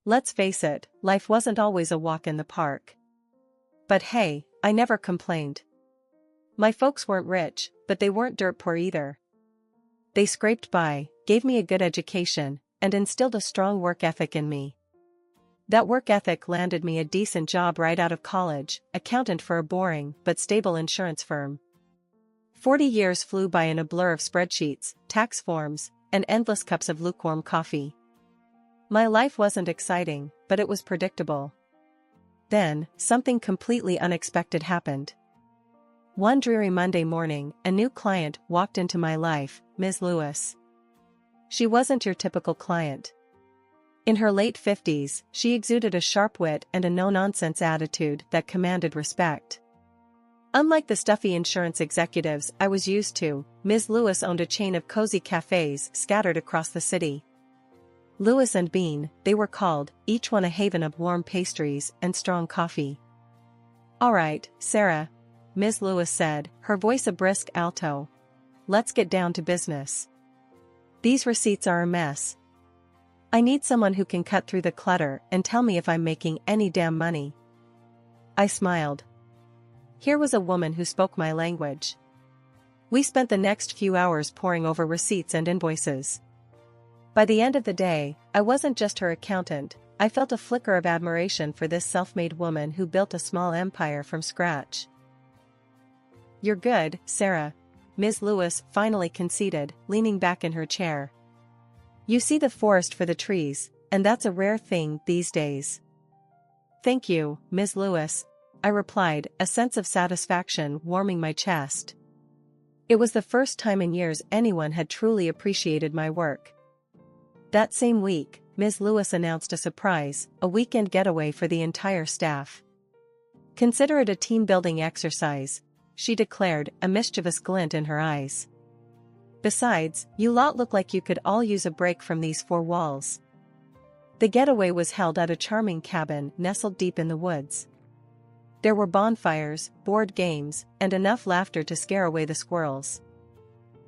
Let's face it, life wasn't always a walk in the park. But hey, I never complained. My folks weren't rich, but they weren't dirt poor either. They scraped by, gave me a good education, and instilled a strong work ethic in me. That work ethic landed me a decent job right out of college, accountant for a boring but stable insurance firm. 40 years flew by in a blur of spreadsheets, tax forms, and endless cups of lukewarm coffee. My life wasn't exciting, but it was predictable. Then, something completely unexpected happened. One dreary Monday morning, a new client walked into my life, Ms. Lewis. She wasn't your typical client. In her late 50s, she exuded a sharp wit and a no-nonsense attitude that commanded respect. Unlike the stuffy insurance executives I was used to, Ms. Lewis owned a chain of cozy cafes scattered across the city. Lewis and Bean, they were called, each one a haven of warm pastries and strong coffee. "All right, Sarah," Ms. Lewis said, her voice a brisk alto. "Let's get down to business. These receipts are a mess. I need someone who can cut through the clutter and tell me if I'm making any damn money." I smiled. Here was a woman who spoke my language. We spent the next few hours poring over receipts and invoices. By the end of the day, I wasn't just her accountant. I felt a flicker of admiration for this self-made woman who built a small empire from scratch. "You're good, Sarah," Ms. Lewis finally conceded, leaning back in her chair. "You see the forest for the trees, and that's a rare thing these days." "Thank you, Ms. Lewis," I replied, a sense of satisfaction warming my chest. It was the first time in years anyone had truly appreciated my work. That same week, Ms. Lewis announced a surprise, a weekend getaway for the entire staff. "Consider it a team-building exercise," she declared, a mischievous glint in her eyes. "Besides, you lot look like you could all use a break from these four walls." The getaway was held at a charming cabin nestled deep in the woods. There were bonfires, board games, and enough laughter to scare away the squirrels.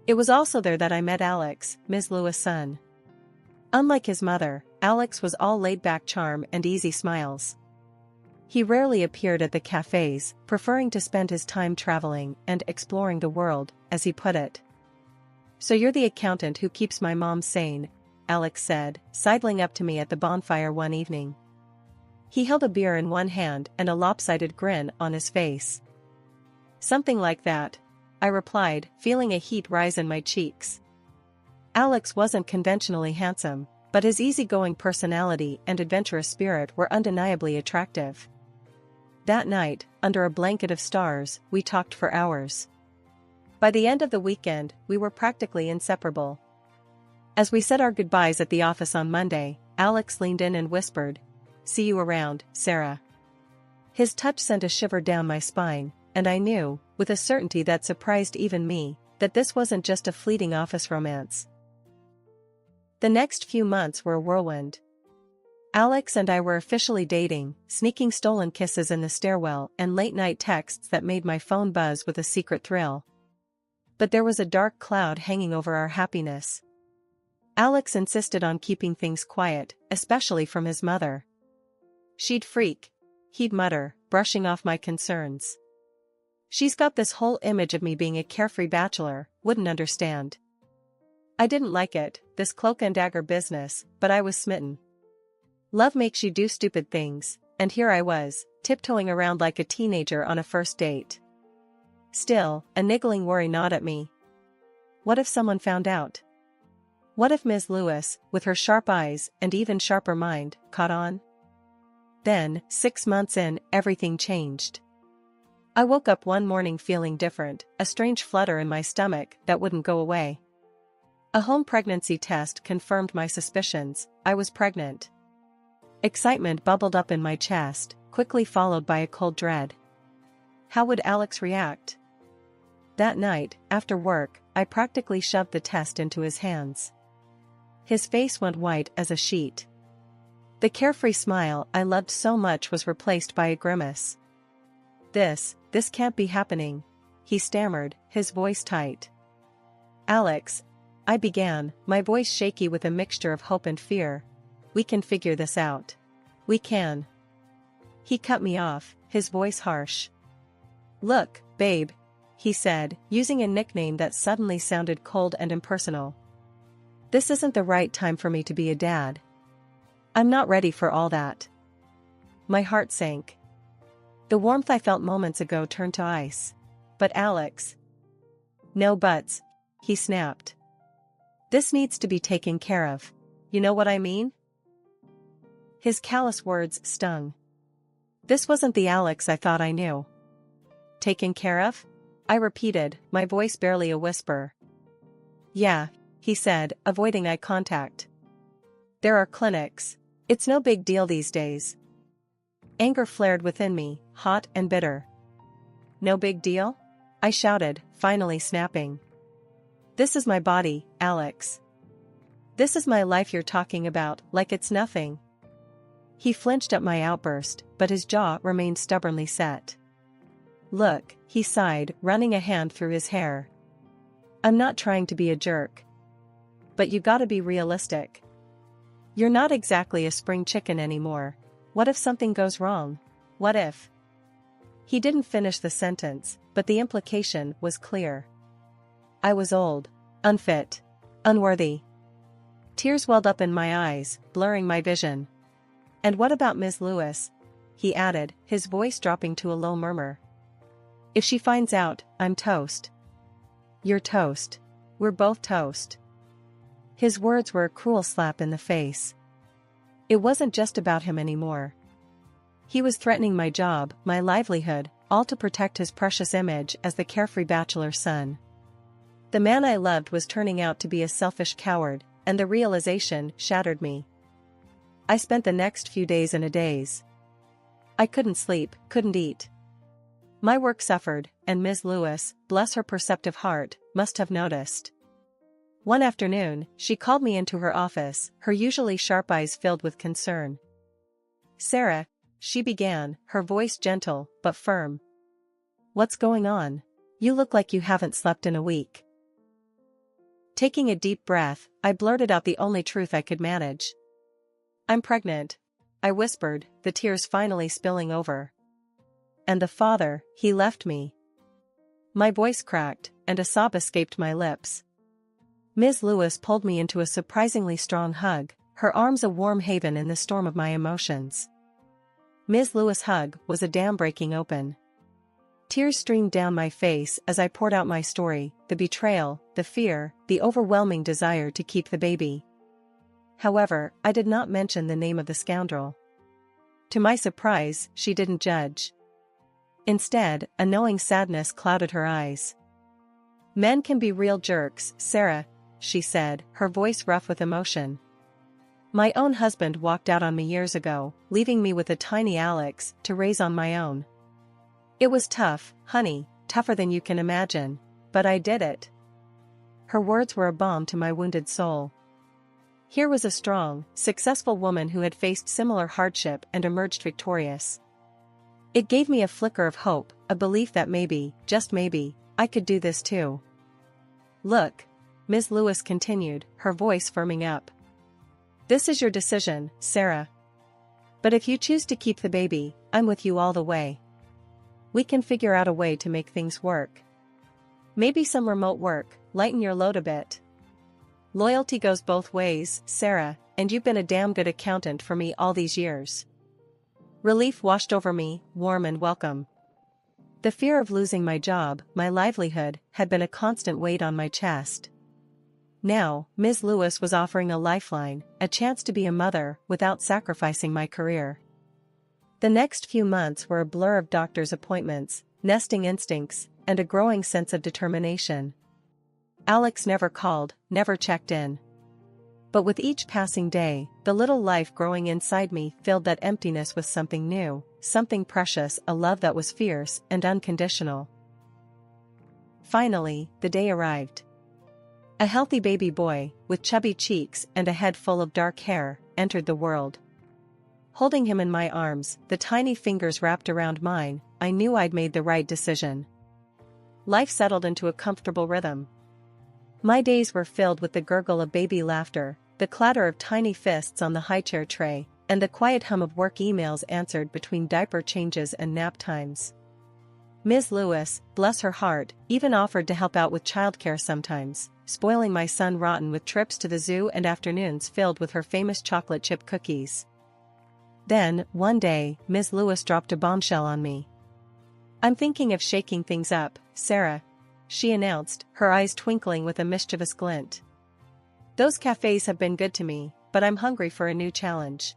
It was also there that I met Alex, Ms. Lewis' son. Unlike his mother, Alex was all laid-back charm and easy smiles. He rarely appeared at the cafes, preferring to spend his time traveling and exploring the world, as he put it. "So you're the accountant who keeps my mom sane," Alex said, sidling up to me at the bonfire one evening. He held a beer in one hand and a lopsided grin on his face. "Something like that," I replied, feeling a heat rise in my cheeks. Alex wasn't conventionally handsome, but his easygoing personality and adventurous spirit were undeniably attractive. That night, under a blanket of stars, we talked for hours. By the end of the weekend, we were practically inseparable. As we said our goodbyes at the office on Monday, Alex leaned in and whispered, "See you around, Sarah." His touch sent a shiver down my spine, and I knew, with a certainty that surprised even me, that this wasn't just a fleeting office romance. The next few months were a whirlwind. Alex and I were officially dating, sneaking stolen kisses in the stairwell and late-night texts that made my phone buzz with a secret thrill. But there was a dark cloud hanging over our happiness. Alex insisted on keeping things quiet, especially from his mother. "She'd freak," he'd mutter, brushing off my concerns. "She's got this whole image of me being a carefree bachelor, wouldn't understand." I didn't like it, this cloak and dagger business, but I was smitten. Love makes you do stupid things, and here I was, tiptoeing around like a teenager on a first date. Still, a niggling worry gnawed at me. What if someone found out? What if Ms. Lewis, with her sharp eyes and even sharper mind, caught on? Then, 6 months in, everything changed. I woke up one morning feeling different, a strange flutter in my stomach that wouldn't go away. A home pregnancy test confirmed my suspicions. I was pregnant. Excitement bubbled up in my chest, quickly followed by a cold dread. How would Alex react? That night, after work, I practically shoved the test into his hands. His face went white as a sheet. The carefree smile I loved so much was replaced by a grimace. This can't be happening," he stammered, his voice tight. "Alex," I began, my voice shaky with a mixture of hope and fear, "we can figure this out." We can. He cut me off, his voice harsh. Look, babe, he said, using a nickname that suddenly sounded cold and impersonal. This isn't the right time for me to be a dad. I'm not ready for all that. My heart sank. The warmth I felt moments ago turned to ice. But Alex. No buts, he snapped. This needs to be taken care of. You know what I mean? His callous words stung. This wasn't the Alex I thought I knew. Taken care of? I repeated, my voice barely a whisper. Yeah, he said, avoiding eye contact. There are clinics. It's no big deal these days. Anger flared within me, hot and bitter. No big deal? I shouted, finally snapping. This is my body, Alex. This is my life you're talking about, like it's nothing. He flinched at my outburst, but his jaw remained stubbornly set. Look, he sighed, running a hand through his hair. I'm not trying to be a jerk. But you gotta be realistic. You're not exactly a spring chicken anymore. What if something goes wrong? What if? He didn't finish the sentence, but the implication was clear. I was old, unfit, unworthy. Tears welled up in my eyes, blurring my vision. And what about Ms. Lewis? He added, his voice dropping to a low murmur. If she finds out, I'm toast. You're toast. We're both toast. His words were a cruel slap in the face. It wasn't just about him anymore. He was threatening my job, my livelihood, all to protect his precious image as the carefree bachelor son. The man I loved was turning out to be a selfish coward, and the realization shattered me. I spent the next few days in a daze. I couldn't sleep, couldn't eat. My work suffered, and Ms. Lewis, bless her perceptive heart, must have noticed. One afternoon, she called me into her office, her usually sharp eyes filled with concern. Sarah, she began, her voice gentle, but firm. What's going on? You look like you haven't slept in a week. Taking a deep breath, I blurted out the only truth I could manage. I'm pregnant, I whispered, the tears finally spilling over. And the father, he left me. My voice cracked, and a sob escaped my lips. Ms. Lewis pulled me into a surprisingly strong hug, her arms a warm haven in the storm of my emotions. Ms. Lewis' hug was a dam breaking open. Tears streamed down my face as I poured out my story, the betrayal, the fear, the overwhelming desire to keep the baby. However, I did not mention the name of the scoundrel. To my surprise, she didn't judge. Instead, a knowing sadness clouded her eyes. Men can be real jerks, Sarah, she said, her voice rough with emotion. My own husband walked out on me years ago, leaving me with a tiny Alex to raise on my own. It was tough, honey, tougher than you can imagine, but I did it. Her words were a balm to my wounded soul. Here was a strong, successful woman who had faced similar hardship and emerged victorious. It gave me a flicker of hope, a belief that maybe, just maybe, I could do this too. Look, Ms. Lewis continued, her voice firming up. This is your decision, Sarah. But if you choose to keep the baby, I'm with you all the way. We can figure out a way to make things work. Maybe some remote work, lighten your load a bit. Loyalty goes both ways, Sarah, and you've been a damn good accountant for me all these years. Relief washed over me, warm and welcome. The fear of losing my job, my livelihood, had been a constant weight on my chest. Now, Ms. Lewis was offering a lifeline, a chance to be a mother without sacrificing my career. The next few months were a blur of doctor's appointments, nesting instincts, and a growing sense of determination. Alex never called, never checked in. But with each passing day, the little life growing inside me filled that emptiness with something new, something precious, a love that was fierce and unconditional. Finally, the day arrived. A healthy baby boy, with chubby cheeks and a head full of dark hair, entered the world. Holding him in my arms, the tiny fingers wrapped around mine, I knew I'd made the right decision. Life settled into a comfortable rhythm. My days were filled with the gurgle of baby laughter, the clatter of tiny fists on the high-chair tray, and the quiet hum of work emails answered between diaper changes and nap times. Ms. Lewis, bless her heart, even offered to help out with childcare sometimes, spoiling my son rotten with trips to the zoo and afternoons filled with her famous chocolate chip cookies. Then, one day, Ms. Lewis dropped a bombshell on me. "I'm thinking of shaking things up, Sarah," she announced, her eyes twinkling with a mischievous glint. "Those cafes have been good to me, but I'm hungry for a new challenge."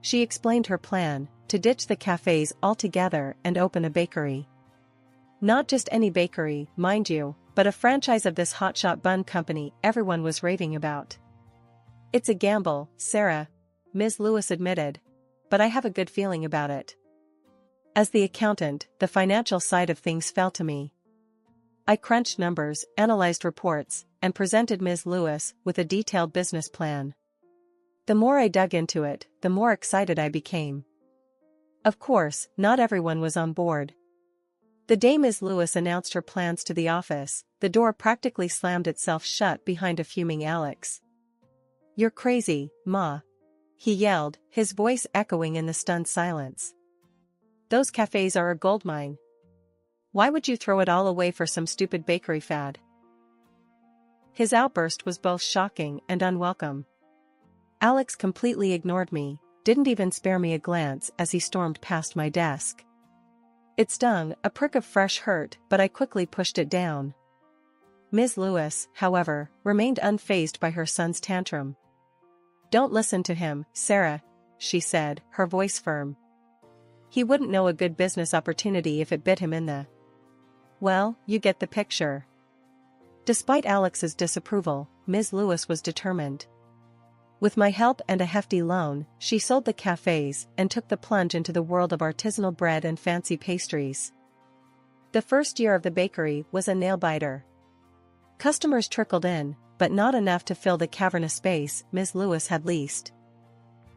She explained her plan, to ditch the cafes altogether and open a bakery. Not just any bakery, mind you, but a franchise of this hotshot bun company everyone was raving about. "It's a gamble, Sarah," Ms. Lewis admitted, "but I have a good feeling about it." As the accountant, the financial side of things fell to me. I crunched numbers, analyzed reports, and presented Ms. Lewis with a detailed business plan. The more I dug into it, the more excited I became. Of course, not everyone was on board. The day Ms. Lewis announced her plans to the office, the door practically slammed itself shut behind a fuming Alex. "You're crazy, Ma," he yelled, his voice echoing in the stunned silence. "Those cafes are a goldmine. Why would you throw it all away for some stupid bakery fad?" His outburst was both shocking and unwelcome. Alex completely ignored me, didn't even spare me a glance as he stormed past my desk. It stung, a prick of fresh hurt, but I quickly pushed it down. Ms. Lewis, however, remained unfazed by her son's tantrum. "Don't listen to him, Sarah," she said, her voice firm. "He wouldn't know a good business opportunity if it bit him in the... Well, you get the picture." Despite Alex's disapproval, Ms. Lewis was determined. With my help and a hefty loan, she sold the cafes and took the plunge into the world of artisanal bread and fancy pastries. The first year of the bakery was a nail-biter. Customers trickled in, but not enough to fill the cavernous space Ms. Lewis had leased.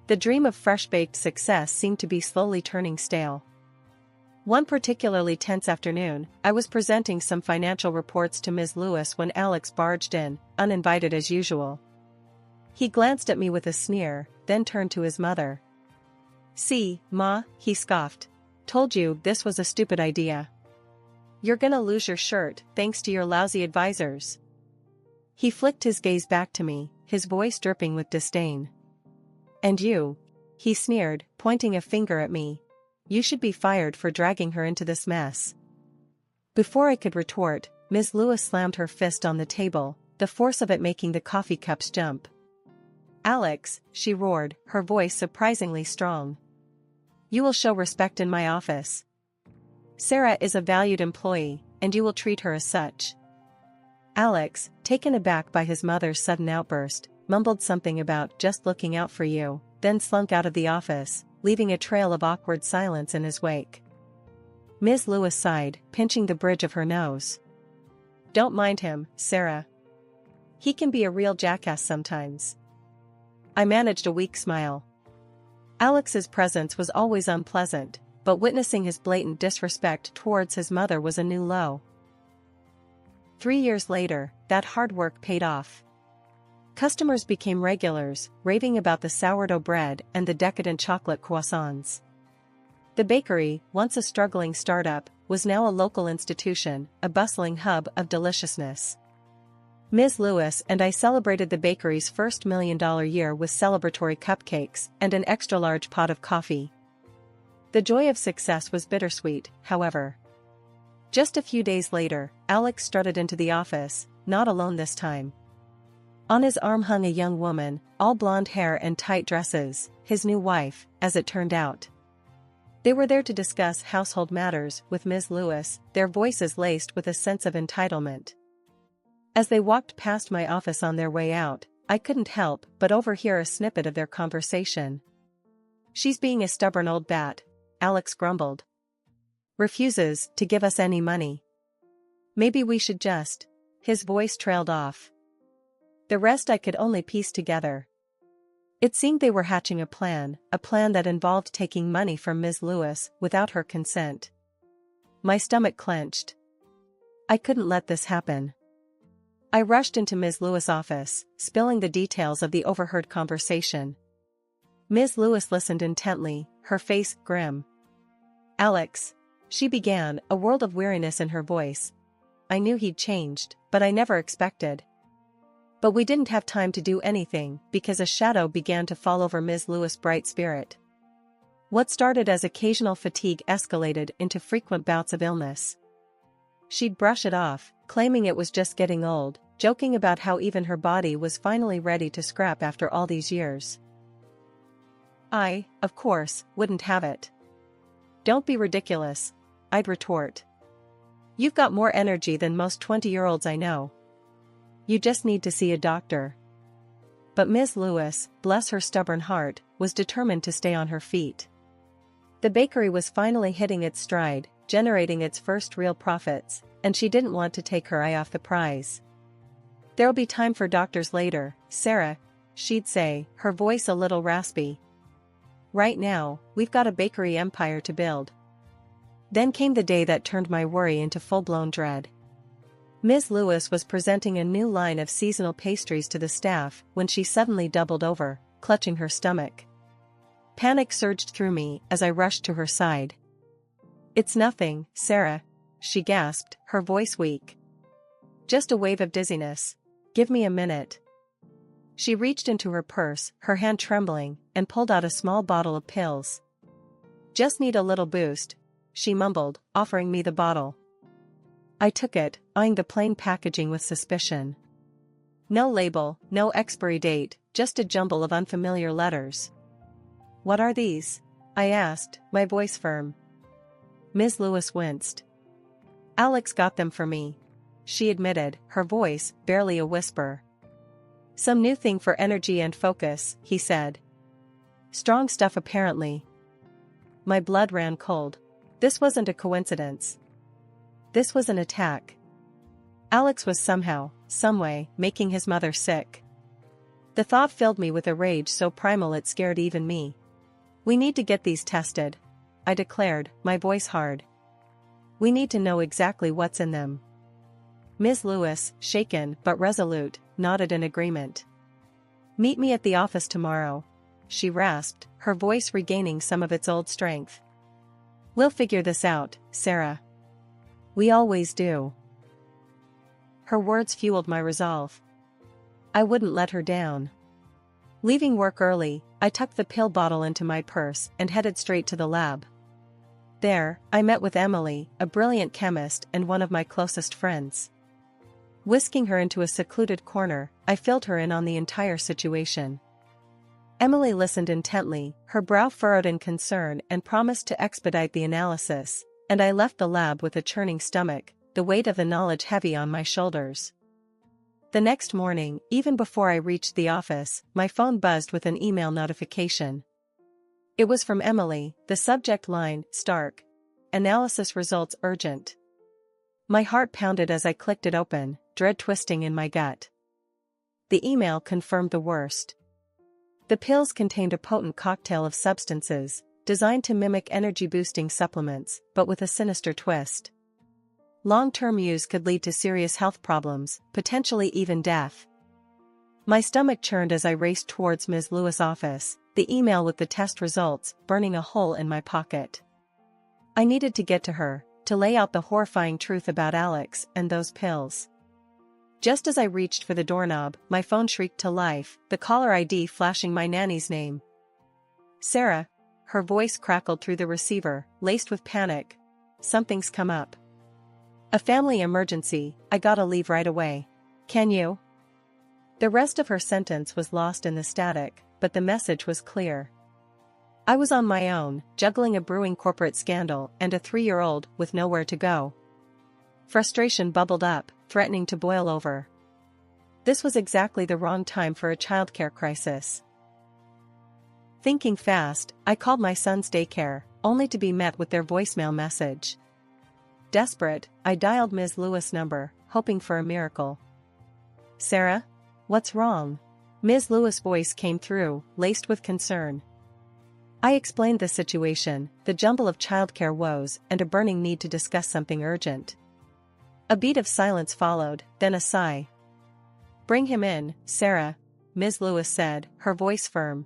The dream of fresh-baked success seemed to be slowly turning stale. One particularly tense afternoon, I was presenting some financial reports to Ms. Lewis when Alex barged in, uninvited as usual. He glanced at me with a sneer, then turned to his mother. "See, Ma," he scoffed. "Told you this was a stupid idea. You're gonna lose your shirt thanks to your lousy advisors." He flicked his gaze back to me, his voice dripping with disdain. "And you," he sneered, pointing a finger at me. "You should be fired for dragging her into this mess." Before I could retort, Ms. Lewis slammed her fist on the table, the force of it making the coffee cups jump. "Alex," she roared, her voice surprisingly strong. "You will show respect in my office. Sarah is a valued employee, and you will treat her as such." Alex, taken aback by his mother's sudden outburst, mumbled something about "just looking out for you," then slunk out of the office, leaving a trail of awkward silence in his wake. Ms. Lewis sighed, pinching the bridge of her nose. "Don't mind him, Sarah. He can be a real jackass sometimes." I managed a weak smile. Alex's presence was always unpleasant, but witnessing his blatant disrespect towards his mother was a new low. 3 years later, that hard work paid off. Customers became regulars, raving about the sourdough bread and the decadent chocolate croissants. The bakery, once a struggling startup, was now a local institution, a bustling hub of deliciousness. Ms. Lewis and I celebrated the bakery's first $1 million year with celebratory cupcakes and an extra-large pot of coffee. The joy of success was bittersweet, however. Just a few days later, Alex strutted into the office, not alone this time. On his arm hung a young woman, all blonde hair and tight dresses, his new wife, as it turned out. They were there to discuss household matters with Ms. Lewis, their voices laced with a sense of entitlement. As they walked past my office on their way out, I couldn't help but overhear a snippet of their conversation. "She's being a stubborn old bat," Alex grumbled. "Refuses to give us any money. Maybe we should just..." His voice trailed off. The rest I could only piece together. It seemed they were hatching a plan that involved taking money from Ms. Lewis without her consent. My stomach clenched. I couldn't let this happen. I rushed into Ms. Lewis' office, spilling the details of the overheard conversation. Ms. Lewis listened intently, her face grim. "Alex," she began, a world of weariness in her voice. "I knew he'd changed, but I never expected." But we didn't have time to do anything because a shadow began to fall over Ms. Lewis' bright spirit. What started as occasional fatigue escalated into frequent bouts of illness. She'd brush it off, claiming it was just getting old, joking about how even her body was finally ready to scrap after all these years. I, of course, wouldn't have it. "Don't be ridiculous," I'd retort. "You've got more energy than most 20-year-olds I know. You just need to see a doctor." But Ms. Lewis, bless her stubborn heart, was determined to stay on her feet. The bakery was finally hitting its stride, generating its first real profits, and she didn't want to take her eye off the prize. "There'll be time for doctors later, Sarah," she'd say, her voice a little raspy. "Right now, we've got a bakery empire to build." Then came the day that turned my worry into full-blown dread. Ms. Lewis was presenting a new line of seasonal pastries to the staff when she suddenly doubled over, clutching her stomach. Panic surged through me as I rushed to her side. "It's nothing, Sarah," she gasped, her voice weak. "Just a wave of dizziness. Give me a minute." She reached into her purse, her hand trembling, and pulled out a small bottle of pills. "Just need a little boost," she mumbled, offering me the bottle. I took it, eyeing the plain packaging with suspicion. No label, no expiry date, just a jumble of unfamiliar letters. "What are these?" I asked, my voice firm. Ms. Lewis winced. "Alex got them for me," she admitted, her voice barely a whisper. "Some new thing for energy and focus," he said. "Strong stuff apparently." My blood ran cold. This wasn't a coincidence. This was an attack. Alex was somehow, someway, making his mother sick. The thought filled me with a rage so primal it scared even me. "We need to get these tested," I declared, my voice hard. "We need to know exactly what's in them." Ms. Lewis, shaken but resolute, nodded in agreement. "Meet me at the office tomorrow," she rasped, her voice regaining some of its old strength. "We'll figure this out, Sarah. We always do." Her words fueled my resolve. I wouldn't let her down. Leaving work early, I tucked the pill bottle into my purse and headed straight to the lab. There, I met with Emily, a brilliant chemist and one of my closest friends. Whisking her into a secluded corner, I filled her in on the entire situation. Emily listened intently, her brow furrowed in concern, and promised to expedite the analysis, and I left the lab with a churning stomach, the weight of the knowledge heavy on my shoulders. The next morning, even before I reached the office, my phone buzzed with an email notification. It was from Emily, the subject line, "Stark. Analysis results urgent." My heart pounded as I clicked it open, dread twisting in my gut. The email confirmed the worst. The pills contained a potent cocktail of substances, designed to mimic energy-boosting supplements, but with a sinister twist. Long-term use could lead to serious health problems, potentially even death. My stomach churned as I raced towards Ms. Lewis' office, the email with the test results burning a hole in my pocket. I needed to get to her, to lay out the horrifying truth about Alex and those pills. Just as I reached for the doorknob, my phone shrieked to life, the caller ID flashing my nanny's name. "Sarah," her voice crackled through the receiver, laced with panic. "Something's come up. A family emergency, I gotta leave right away. Can you?" The rest of her sentence was lost in the static, but the message was clear. I was on my own, juggling a brewing corporate scandal and a 3-year-old with nowhere to go. Frustration bubbled up, threatening to boil over. This was exactly the wrong time for a childcare crisis. Thinking fast, I called my son's daycare, only to be met with their voicemail message. Desperate, I dialed Ms. Lewis' number, hoping for a miracle. "Sarah? What's wrong?" Ms. Lewis' voice came through, laced with concern. I explained the situation, the jumble of childcare woes, and a burning need to discuss something urgent. A beat of silence followed, then a sigh. "Bring him in, Sarah," Ms. Lewis said, her voice firm.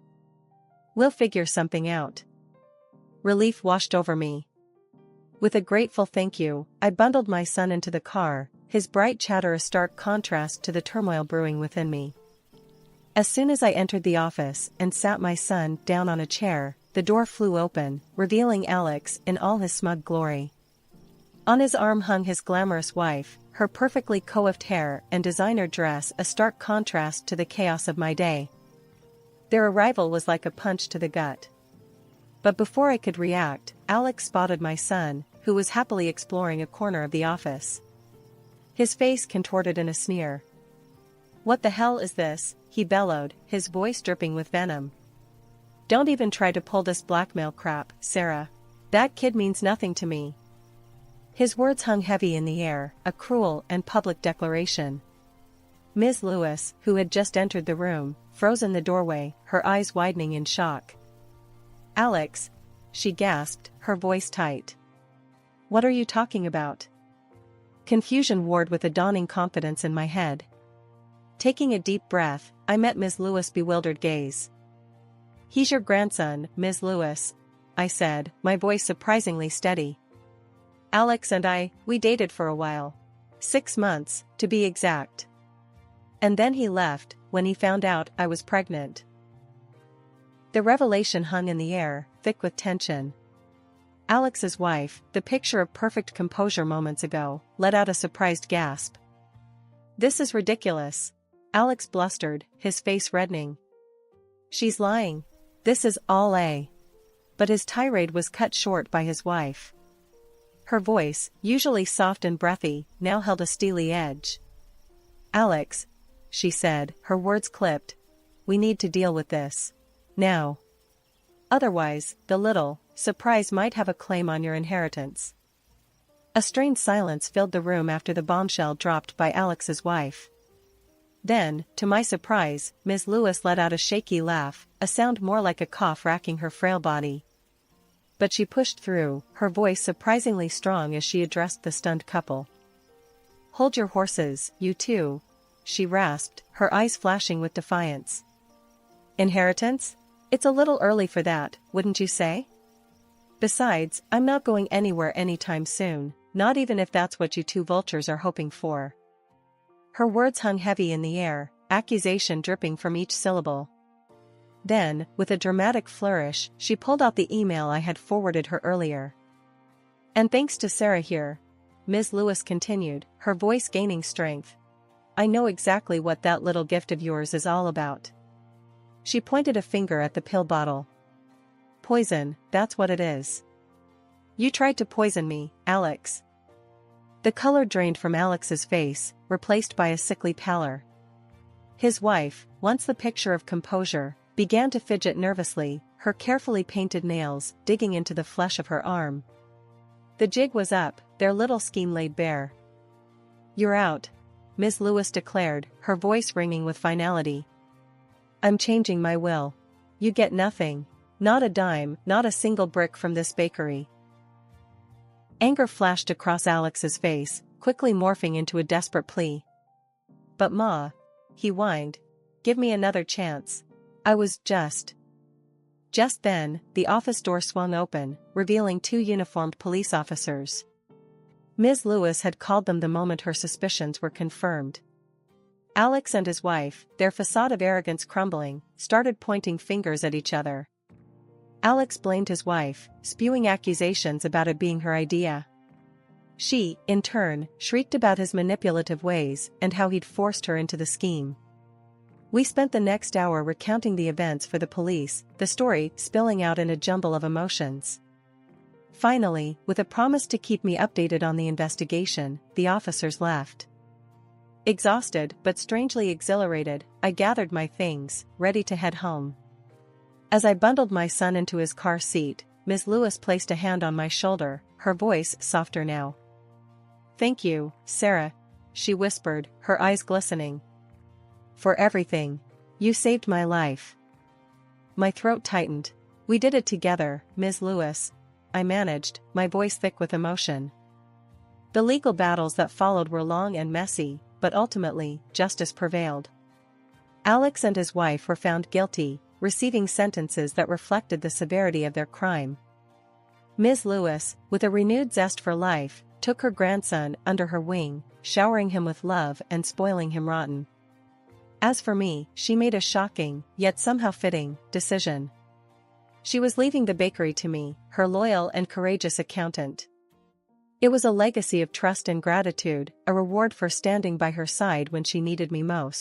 We'll figure something out. Relief washed over me. With a grateful thank you, I bundled my son into the car, his bright chatter a stark contrast to the turmoil brewing within me. As soon as I entered the office and sat my son down on a chair, the door flew open, revealing Alex in all his smug glory. On his arm hung his glamorous wife, her perfectly coiffed hair and designer dress a stark contrast to the chaos of my day. Their arrival was like a punch to the gut. But before I could react, Alex spotted my son, who was happily exploring a corner of the office. His face contorted in a sneer. "What the hell is this?" he bellowed, his voice dripping with venom. "Don't even try to pull this blackmail crap, Sarah. That kid means nothing to me." His words hung heavy in the air, a cruel and public declaration. Ms. Lewis, who had just entered the room, froze in the doorway, her eyes widening in shock. "Alex," she gasped, her voice tight. "What are you talking about?" Confusion warred with a dawning confidence in my head. Taking a deep breath, I met Ms. Lewis' bewildered gaze. "He's your grandson, Ms. Lewis," I said, my voice surprisingly steady. "Alex and we dated for a while. 6 months, to be exact. And then he left, when he found out I was pregnant." The revelation hung in the air, thick with tension. Alex's wife, the picture of perfect composure moments ago, let out a surprised gasp. "This is ridiculous," Alex blustered, his face reddening. "She's lying. This is all a..." But his tirade was cut short by his wife. Her voice, usually soft and breathy, now held a steely edge. "Alex," she said, her words clipped, "we need to deal with this. Now. Otherwise, the little surprise might have a claim on your inheritance." A strained silence filled the room after the bombshell dropped by Alex's wife. Then, to my surprise, Ms. Lewis let out a shaky laugh, a sound more like a cough racking her frail body. But she pushed through, her voice surprisingly strong as she addressed the stunned couple. "Hold your horses, you two," she rasped, her eyes flashing with defiance. "Inheritance? It's a little early for that, wouldn't you say? Besides, I'm not going anywhere anytime soon, not even if that's what you two vultures are hoping for." Her words hung heavy in the air, accusation dripping from each syllable. Then, with a dramatic flourish, she pulled out the email I had forwarded her earlier. "And thanks to Sarah here," Ms. Lewis continued, her voice gaining strength, "I know exactly what that little gift of yours is all about." She pointed a finger at the pill bottle. "Poison, that's what it is. You tried to poison me, Alex." The color drained from Alex's face, replaced by a sickly pallor. His wife, once the picture of composure, began to fidget nervously, her carefully painted nails digging into the flesh of her arm. The jig was up, their little scheme laid bare. "You're out," Ms. Lewis declared, her voice ringing with finality. "I'm changing my will. You get nothing. Not a dime, not a single brick from this bakery." Anger flashed across Alex's face, quickly morphing into a desperate plea. "But Ma," he whined, "give me another chance. I was just..." Just then, the office door swung open, revealing 2 uniformed police officers. Ms. Lewis had called them the moment her suspicions were confirmed. Alex and his wife, their facade of arrogance crumbling, started pointing fingers at each other. Alex blamed his wife, spewing accusations about it being her idea. She, in turn, shrieked about his manipulative ways and how he'd forced her into the scheme. We spent the next hour recounting the events for the police, the story spilling out in a jumble of emotions. Finally, with a promise to keep me updated on the investigation, the officers left. Exhausted but strangely exhilarated, I gathered my things, ready to head home. As I bundled my son into his car seat, Ms. Lewis placed a hand on my shoulder, her voice softer now. "Thank you, Sarah," she whispered, her eyes glistening. "For everything. You saved my life." My throat tightened. "We did it together, Ms. Lewis," I managed, my voice thick with emotion. The legal battles that followed were long and messy, but ultimately, justice prevailed. Alex and his wife were found guilty, receiving sentences that reflected the severity of their crime. Ms. Lewis, with a renewed zest for life, took her grandson under her wing, showering him with love and spoiling him rotten. As for me, she made a shocking, yet somehow fitting, decision. She was leaving the bakery to me, her loyal and courageous accountant. It was a legacy of trust and gratitude, a reward for standing by her side when she needed me most.